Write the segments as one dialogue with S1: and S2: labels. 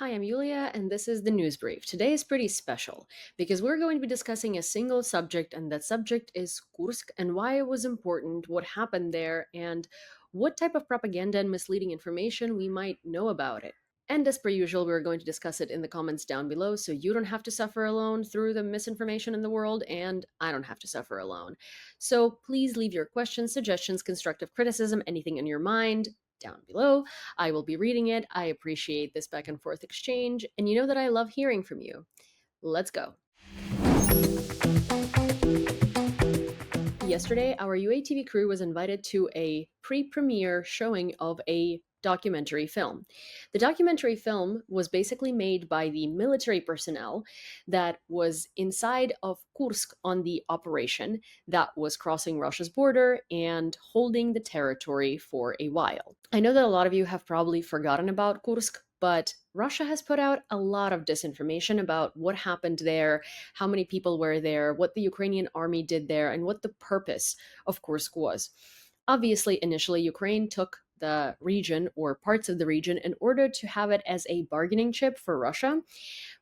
S1: Hi, I'm Yulia, and this is the news brief. Today is pretty special because we're going to be discussing a single subject, and that subject is Kursk and why it was important, what happened there, and what type of propaganda and misleading information we might know about it. And as per usual, we're going to discuss it in the comments down below so you don't have to suffer alone through the misinformation in the world, and I don't have to suffer alone. So please leave your questions, suggestions, constructive criticism, anything in your mind down below. I will be reading it. I appreciate this back and forth exchange, and you know that I love hearing from you. Let's go. Yesterday, our UATV crew was invited to a pre premiere showing of a documentary film. The documentary film was basically made by the military personnel that was inside of Kursk on the operation that was crossing Russia's border and holding the territory for a while. I know that a lot of you have probably forgotten about Kursk, but Russia has put out a lot of disinformation about what happened there, how many people were there, what the Ukrainian army did there, and what the purpose of Kursk was. Obviously, initially, Ukraine took the region or parts of the region in order to have it as a bargaining chip for Russia.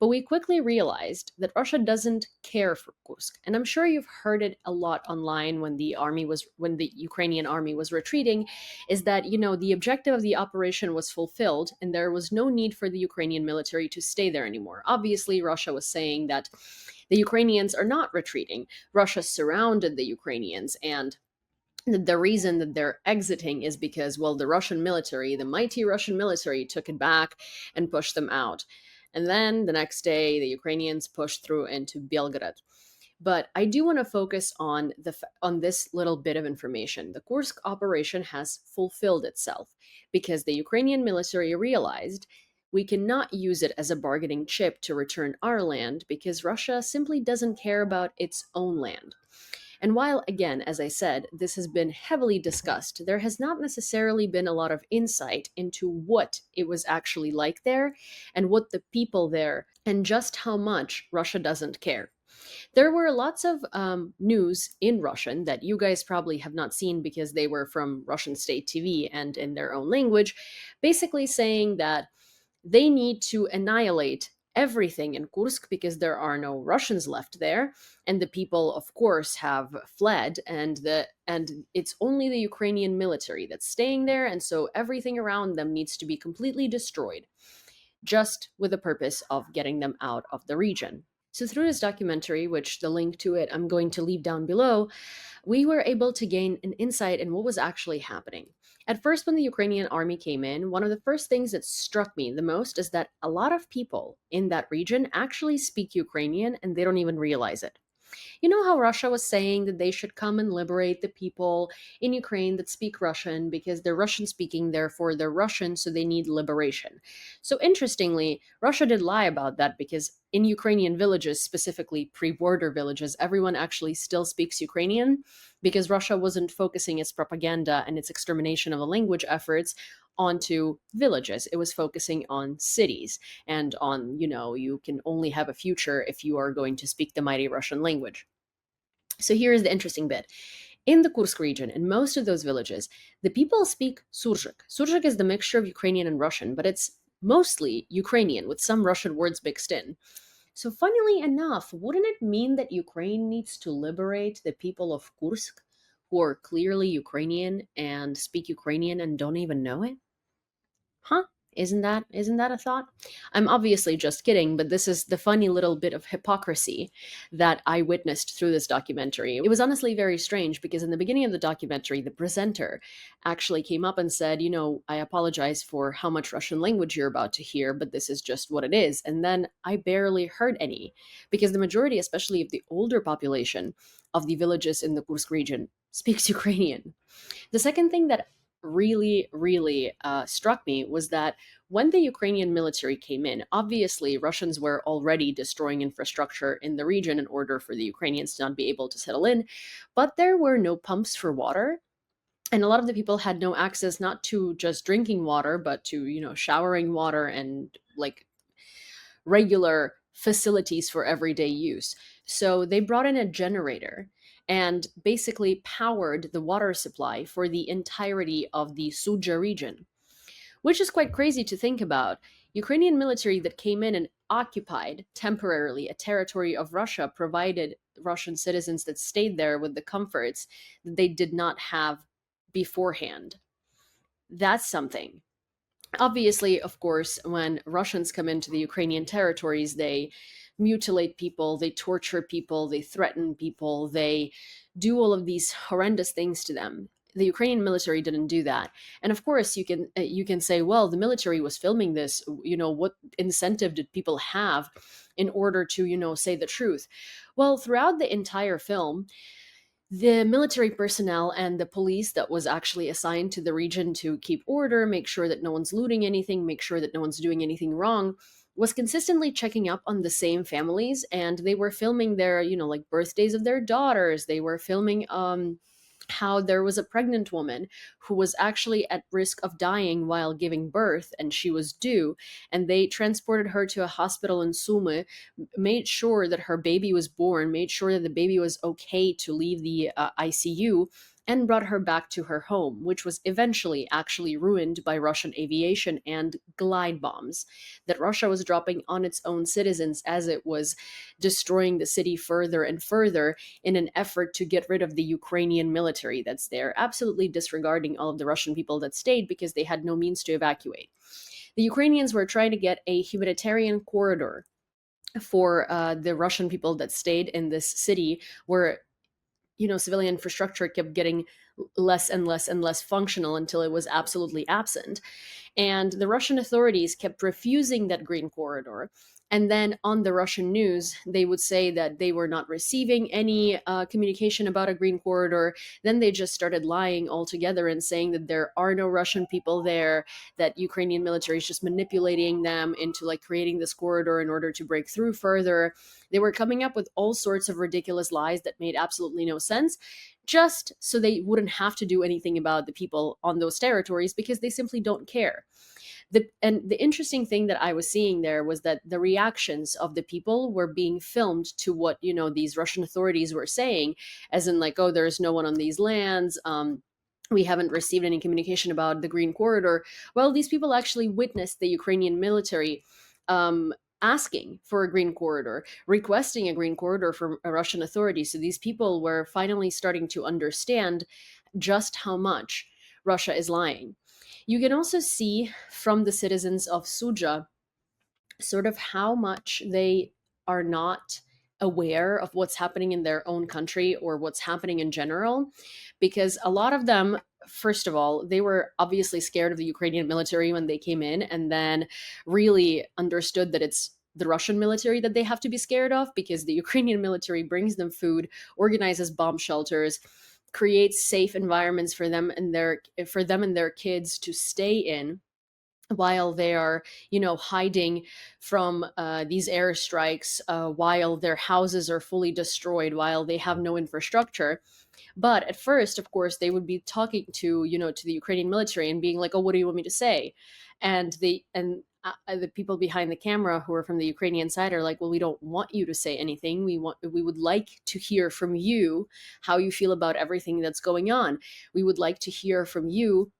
S1: But we quickly realized that Russia doesn't care for Kursk. And I'm sure you've heard it a lot online when the Ukrainian army was retreating, is that, the objective of the operation was fulfilled and there was no need for the Ukrainian military to stay there anymore. Obviously, Russia was saying that the Ukrainians are not retreating. Russia surrounded the Ukrainians, and the reason that they're exiting is because, well, the Russian military, the mighty Russian military, took it back and pushed them out. And then the next day, the Ukrainians pushed through into Belgrade. But I do want to focus on on this little bit of information. The Kursk operation has fulfilled itself because the Ukrainian military realized we cannot use it as a bargaining chip to return our land because Russia simply doesn't care about its own land. And while, again, as I said, this has been heavily discussed, there has not necessarily been a lot of insight into what it was actually like there and what the people there and just how much Russia doesn't care. There were lots of news in Russian that you guys probably have not seen because they were from Russian state TV and in their own language, basically saying that they need to annihilate everything in Kursk because there are no Russians left there, and the people, of course, have fled, and it's only the Ukrainian military that's staying there, and so everything around them needs to be completely destroyed, just with the purpose of getting them out of the region. So through this documentary, which the link to it I'm going to leave down below, we were able to gain an insight in what was actually happening. At first, when the Ukrainian army came in, one of the first things that struck me the most is that a lot of people in that region actually speak Ukrainian and they don't even realize it. You know how Russia was saying that they should come and liberate the people in Ukraine that speak Russian because they're Russian speaking, therefore they're Russian, so they need liberation. So interestingly, Russia did lie about that because in Ukrainian villages, specifically pre border villages, everyone actually still speaks Ukrainian because Russia wasn't focusing its propaganda and its extermination of the language efforts onto villages. It was focusing on cities and on, you can only have a future if you are going to speak the mighty Russian language. So here is the interesting bit. In the Kursk region, in most of those villages, the people speak Surzhyk. Surzhyk is the mixture of Ukrainian and Russian, but it's mostly Ukrainian with some Russian words mixed in. So, funnily enough, wouldn't it mean that Ukraine needs to liberate the people of Kursk, who are clearly Ukrainian and speak Ukrainian and don't even know it? Huh? Isn't that a thought? I'm obviously just kidding, but this is the funny little bit of hypocrisy that I witnessed through this documentary. It was honestly very strange because in the beginning of the documentary, the presenter actually came up and said, I apologize for how much Russian language you're about to hear, but this is just what it is. And then I barely heard any because the majority, especially of the older population of the villages in the Kursk region, speaks Ukrainian. The second thing that really struck me was that when the Ukrainian military came in, obviously Russians were already destroying infrastructure in the region in order for the Ukrainians to not be able to settle in, but there were no pumps for water. And a lot of the people had no access not to just drinking water, but to, showering water and like regular facilities for everyday use. So they brought in a generator and basically powered the water supply for the entirety of the Suja region, which is quite crazy to think about. Ukrainian military that came in and occupied temporarily a territory of Russia provided Russian citizens that stayed there with the comforts that they did not have beforehand. That's something. Obviously, of course, when Russians come into the Ukrainian territories, they mutilate people, they torture people, they threaten people, they do all of these horrendous things to them. The Ukrainian military didn't do that. And of course, you can say, well, the military was filming this, what incentive did people have in order to, say the truth? Well, throughout the entire film, the military personnel and the police that was actually assigned to the region to keep order, make sure that no one's looting anything, make sure that no one's doing anything wrong, was consistently checking up on the same families. And they were filming their, like birthdays of their daughters. They were filming how there was a pregnant woman who was actually at risk of dying while giving birth, and she was due, and they transported her to a hospital in Sumy, made sure that her baby was born, made sure that the baby was okay to leave the ICU, and brought her back to her home, which was eventually actually ruined by Russian aviation and glide bombs that Russia was dropping on its own citizens as it was destroying the city further and further in an effort to get rid of the Ukrainian military that's there, absolutely disregarding all of the Russian people that stayed because they had no means to evacuate. The Ukrainians were trying to get a humanitarian corridor for the Russian people that stayed in this city where civilian infrastructure kept getting less and less and less functional until it was absolutely absent. And the Russian authorities kept refusing that green corridor. And then on the Russian news, they would say that they were not receiving any communication about a green corridor. Then they just started lying altogether and saying that there are no Russian people there, that Ukrainian military is just manipulating them into like creating this corridor in order to break through further. They were coming up with all sorts of ridiculous lies that made absolutely no sense, just so they wouldn't have to do anything about the people on those territories because they simply don't care. The interesting thing that I was seeing there was that the reactions of the people were being filmed to what these Russian authorities were saying, as in like, oh, there's no one on these lands. We haven't received any communication about the Green Corridor. Well, these people actually witnessed the Ukrainian military asking for a green corridor, requesting a green corridor from a Russian authority. So these people were finally starting to understand just how much Russia is lying. You can also see from the citizens of Suja sort of how much they are not aware of what's happening in their own country or what's happening in general, because a lot of them, first of all, they were obviously scared of the Ukrainian military when they came in, and then really understood that it's the Russian military that they have to be scared of, because the Ukrainian military brings them food, organizes bomb shelters, creates safe environments for them and their kids to stay in while they are hiding from these airstrikes, while their houses are fully destroyed, while they have no infrastructure. But at first, of course, they would be talking to the Ukrainian military and being like, oh, what do you want me to say? And the people behind the camera who are from the Ukrainian side are like, well, we don't want you to say anything. We would like to hear from you how you feel about everything that's going on. We would like to hear from you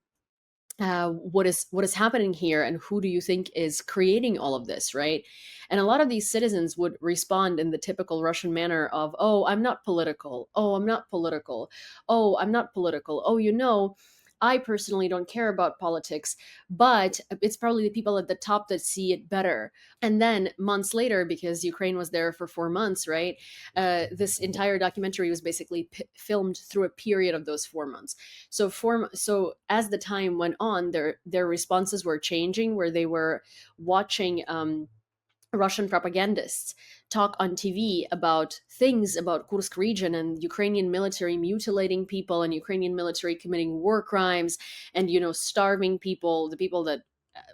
S1: what is happening here, and who do you think is creating all of this, right? And a lot of these citizens would respond in the typical Russian manner of, oh, I'm not political, oh, I'm not political, oh, I'm not political, oh, I personally don't care about politics, but it's probably the people at the top that see it better. And then months later, because Ukraine was there for 4 months, right? This entire documentary was basically filmed through a period of those 4 months. So as the time went on, their responses were changing, where they were watching Russian propagandists talk on TV about things about Kursk region and Ukrainian military mutilating people and Ukrainian military committing war crimes and starving people, the people that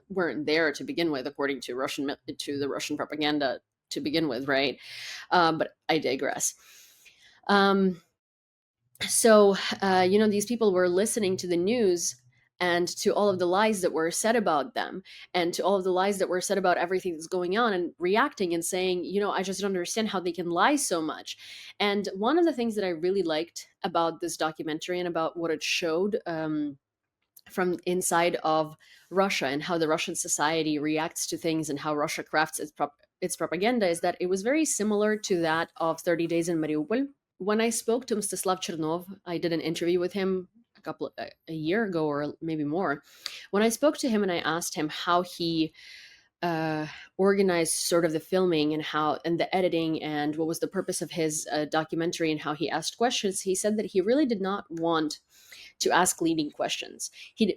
S1: weren't there to begin with, according to the Russian propaganda to begin with, right? But I digress. So these people were listening to the news and to all of the lies that were said about them, and to all of the lies that were said about everything that's going on, and reacting and saying, I just don't understand how they can lie so much. And one of the things that I really liked about this documentary and about what it showed, from inside of Russia and how the Russian society reacts to things and how Russia crafts its propaganda is that it was very similar to that of 30 Days in Mariupol. When I spoke to Mstislav Chernov, I did an interview with him a year ago or maybe more. When I spoke to him and I asked him how he uh, organized sort of the filming and how and the editing and what was the purpose of his documentary and how he asked questions, he said that he really did not want to ask leading questions.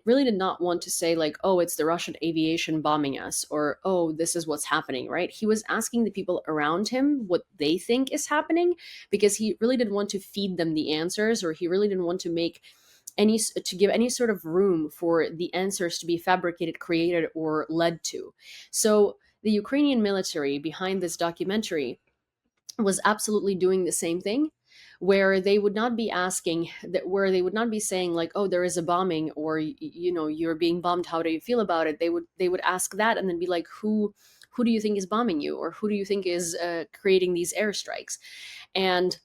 S1: Really did not want to say, like, oh, it's the Russian aviation bombing us, or oh, this is what's happening, right? He was asking the people around him what they think is happening because he really didn't want to feed them the answers, or he really didn't want to make to give any sort of room for the answers to be fabricated, created, or led to. So the Ukrainian military behind this documentary was absolutely doing the same thing, where they would not be asking that, where they would not be saying like, oh, there is a bombing, or you're being bombed, how do you feel about it? They would ask that and then be like, who do you think is bombing you, or who do you think is creating these airstrikes? And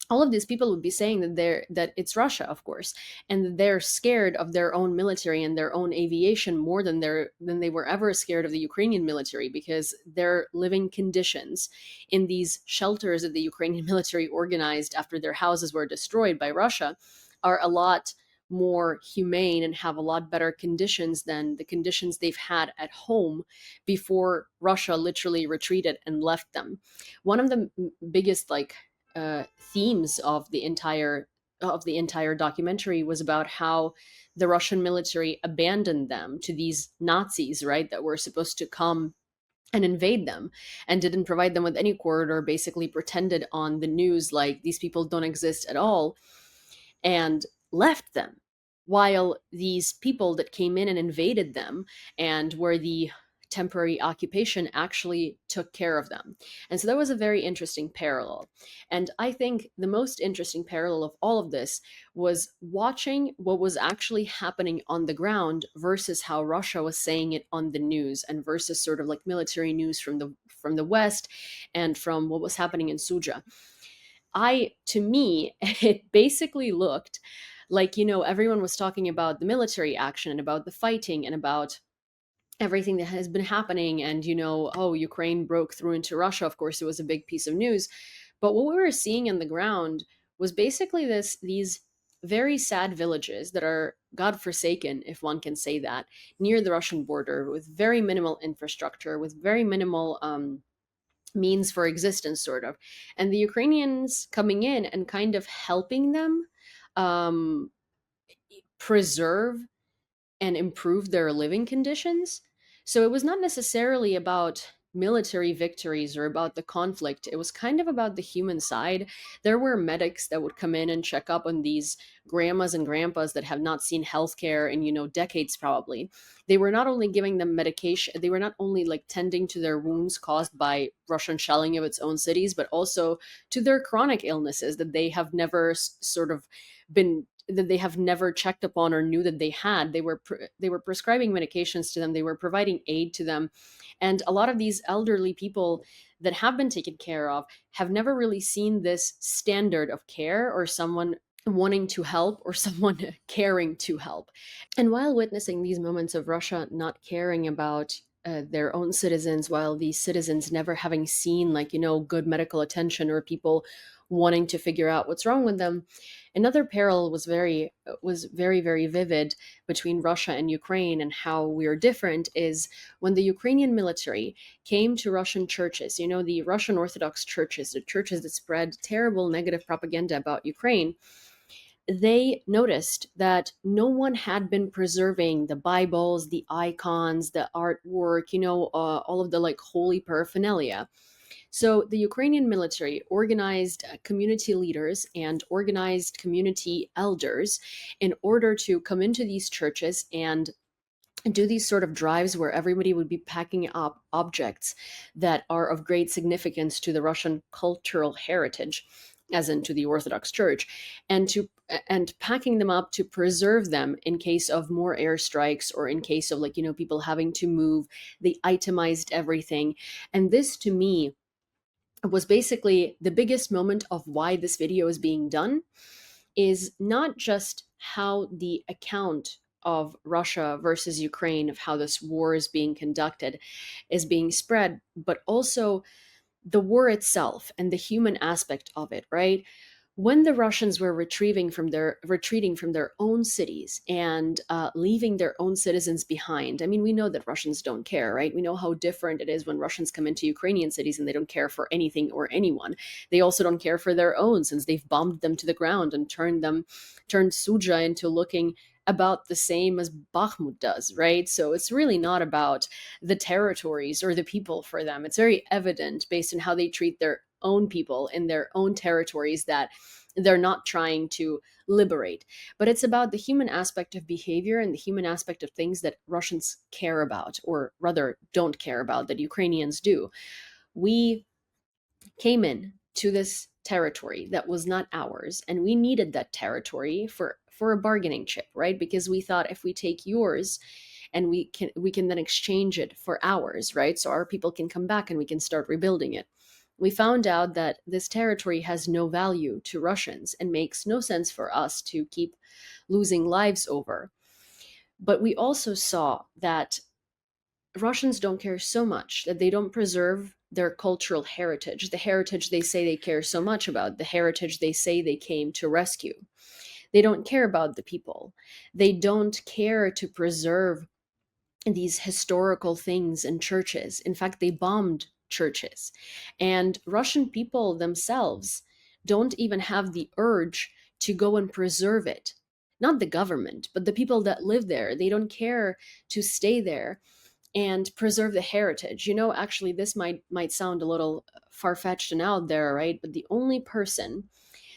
S1: all of these people would be saying that it's Russia, of course, and that they're scared of their own military and their own aviation more than they were ever scared of the Ukrainian military, because their living conditions in these shelters that the Ukrainian military organized after their houses were destroyed by Russia are a lot more humane and have a lot better conditions than the conditions they've had at home before Russia literally retreated and left them. One of the biggest themes of the entire documentary was about how the Russian military abandoned them to these Nazis, right, that were supposed to come and invade them, and didn't provide them with any corridor, basically pretended on the news like these people don't exist at all, and left them, while these people that came in and invaded them and were the temporary occupation actually took care of them. And so that was a very interesting parallel. And I think the most interesting parallel of all of this was watching what was actually happening on the ground versus how Russia was saying it on the news, and versus sort of like military news from the West and from what was happening in Suja. To me, it basically looked like, everyone was talking about the military action and about the fighting and about everything that has been happening. And, oh, Ukraine broke through into Russia. Of course, it was a big piece of news. But what we were seeing on the ground was basically these very sad villages that are godforsaken, if one can say that, near the Russian border, with very minimal infrastructure, with very minimal means for existence, sort of. And the Ukrainians coming in and kind of helping them um, preserve and improve their living conditions. So it was not necessarily about military victories or about the conflict. It was kind of about the human side. There were medics that would come in and check up on these grandmas and grandpas that have not seen healthcare in, decades probably. They were not only giving them medication, they were not only like tending to their wounds caused by Russian shelling of its own cities, but also to their chronic illnesses that they have never sort of been that they have never checked upon or knew that they had. They were prescribing medications to them. They were providing aid to them, and a lot of these elderly people that have been taken care of have never really seen this standard of care, or someone wanting to help, or someone caring to help. And while witnessing these moments of Russia not caring about their own citizens, while these citizens never having seen, like, good medical attention, or people wanting to figure out what's wrong with them, another parallel was very, very vivid between Russia and Ukraine, and how we're different is when the Ukrainian military came to Russian churches, the Russian Orthodox churches, the churches that spread terrible negative propaganda about Ukraine. They noticed that no one had been preserving the Bibles, the icons, the artwork, all of the like holy paraphernalia. So the Ukrainian military organized community leaders and organized community elders in order to come into these churches and do these sort of drives where everybody would be packing up objects that are of great significance to the Russian cultural heritage, as into the Orthodox Church, and packing them up to preserve them in case of more airstrikes, or in case of, like, people having to move. They itemized everything. And this, to me, was basically the biggest moment of why this video is being done, is not just how the account of Russia versus Ukraine, of how this war is being conducted, is being spread, but also the war itself and the human aspect of it, right? When the Russians were retreating from their own cities and leaving their own citizens behind. I mean, we know that Russians don't care, right? We know how different it is when Russians come into Ukrainian cities and they don't care for anything or anyone. They also don't care for their own, since they've bombed them to the ground and turned Suja into looking about the same as Bakhmut does, right? So it's really not about the territories or the people for them. It's very evident based on how they treat their own people in their own territories that they're not trying to liberate. But it's about the human aspect of behavior and the human aspect of things that Russians care about, or rather don't care about, that Ukrainians do. We came in to this territory that was not ours, and we needed that territory for a bargaining chip, right? Because we thought, if we take yours and we can then exchange it for ours, right? So our people can come back and we can start rebuilding it. We found out that this territory has no value to Russians and makes no sense for us to keep losing lives over. But we also saw that Russians don't care so much that they don't preserve their cultural heritage, the heritage they say they care so much about, the heritage they say they came to rescue. They don't care about the people. They don't care to preserve these historical things in churches. In fact, they bombed churches. And Russian people themselves don't even have the urge to go and preserve it. Not the government, but the people that live there. They don't care to stay there and preserve the heritage. Actually, this might sound a little far-fetched and out there, right? But the only person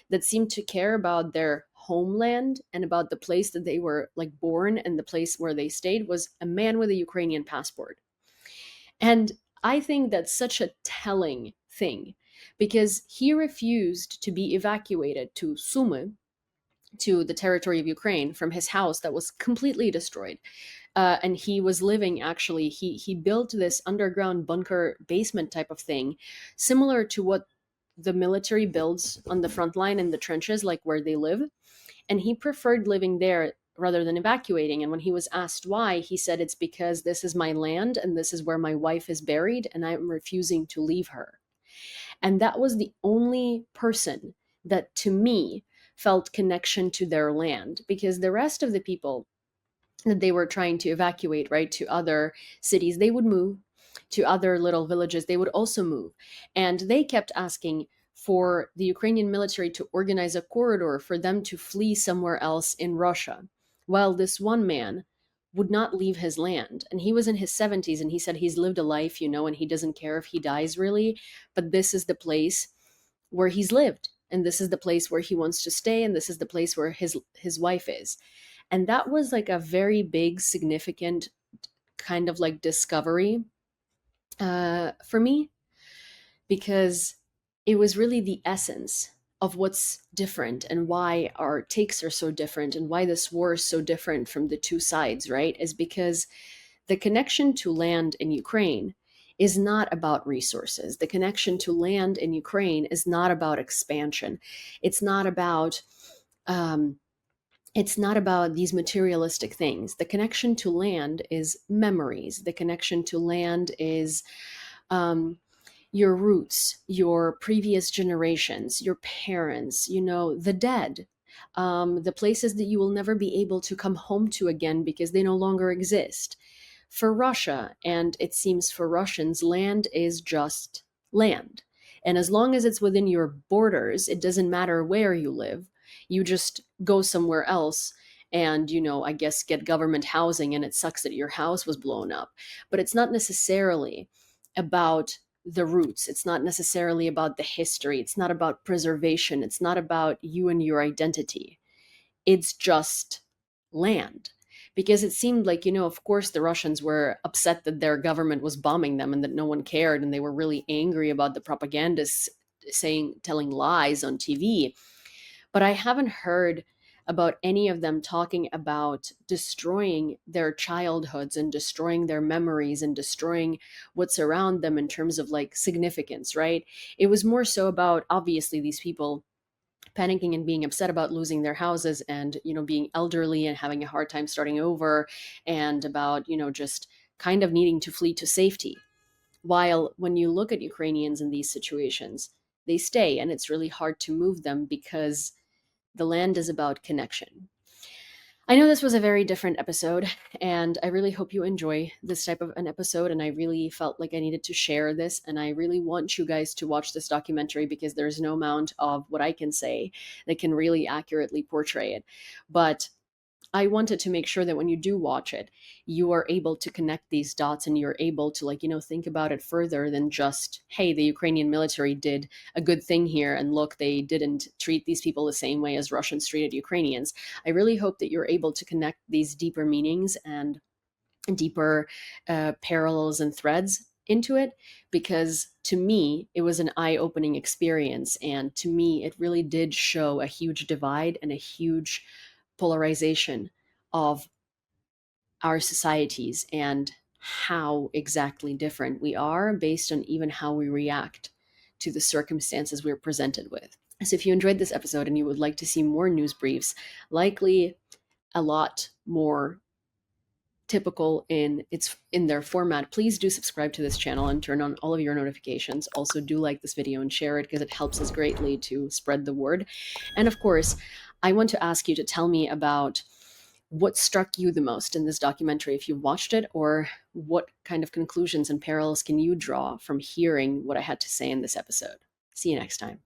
S1: that seemed to care about their homeland and about the place that they were like born and the place where they stayed was a man with a Ukrainian passport. And I think that's such a telling thing, because he refused to be evacuated to Sumy, to the territory of Ukraine, from his house that was completely destroyed. And he was living, actually, he built this underground bunker basement type of thing, similar to what the military builds on the front line in the trenches, like where they live. And he preferred living there rather than evacuating. And when he was asked why, he said, it's because this is my land and this is where my wife is buried, and I'm refusing to leave her. And that was the only person that, to me, felt connection to their land, because the rest of the people that they were trying to evacuate, right, to other cities, they would move. To other little villages, they would also move. And they kept asking for the Ukrainian military to organize a corridor for them to flee somewhere else in Russia. While this one man would not leave his land. And he was in his 70s, and he said he's lived a life, and he doesn't care if he dies, really. But this is the place where he's lived. And this is the place where he wants to stay. And this is the place where his wife is. And that was like a very big, significant kind of like discovery for me, because it was really the essence of what's different and why our takes are so different and why this war is so different from the two sides, right? Is because the connection to land in Ukraine is not about resources. The connection to land in Ukraine is not about expansion. It's not about um, it's not about these materialistic things. The connection to land is memories. The connection to land is um, your roots, your previous generations, your parents, the dead, the places that you will never be able to come home to again because they no longer exist. For Russia, and it seems for Russians, land is just land. And as long as it's within your borders, it doesn't matter where you live. You just go somewhere else and, I guess get government housing, and it sucks that your house was blown up. But it's not necessarily about the roots. It's not necessarily about the history. It's not about preservation. It's not about you and your identity. It's just land. Because it seemed like, of course, the Russians were upset that their government was bombing them and that no one cared. And they were really angry about the propagandists telling lies on TV. But I haven't heard about any of them talking about destroying their childhoods and destroying their memories and destroying what's around them in terms of like significance, right? It was more so about, obviously, these people panicking and being upset about losing their houses, and being elderly and having a hard time starting over, and about just kind of needing to flee to safety. While when you look at Ukrainians in these situations, they stay, and it's really hard to move them because the land is about connection. I know this was a very different episode, and I really hope you enjoy this type of an episode. And I really felt like I needed to share this, and I really want you guys to watch this documentary because there's no amount of what I can say that can really accurately portray it. But I wanted to make sure that when you do watch it, you are able to connect these dots, and you're able to, like, think about it further than just, hey, the Ukrainian military did a good thing here. And look, they didn't treat these people the same way as Russians treated Ukrainians. I really hope that you're able to connect these deeper meanings and deeper parallels and threads into it, because to me it was an eye-opening experience, and to me it really did show a huge divide and a huge polarization of our societies, and how exactly different we are based on even how we react to the circumstances we're presented with. So if you enjoyed this episode and you would like to see more news briefs, likely a lot more typical in their format, please do subscribe to this channel and turn on all of your notifications. Also, do like this video and share it because it helps us greatly to spread the word. And of course, I want to ask you to tell me about what struck you the most in this documentary if you watched it, or what kind of conclusions and parallels can you draw from hearing what I had to say in this episode. See you next time.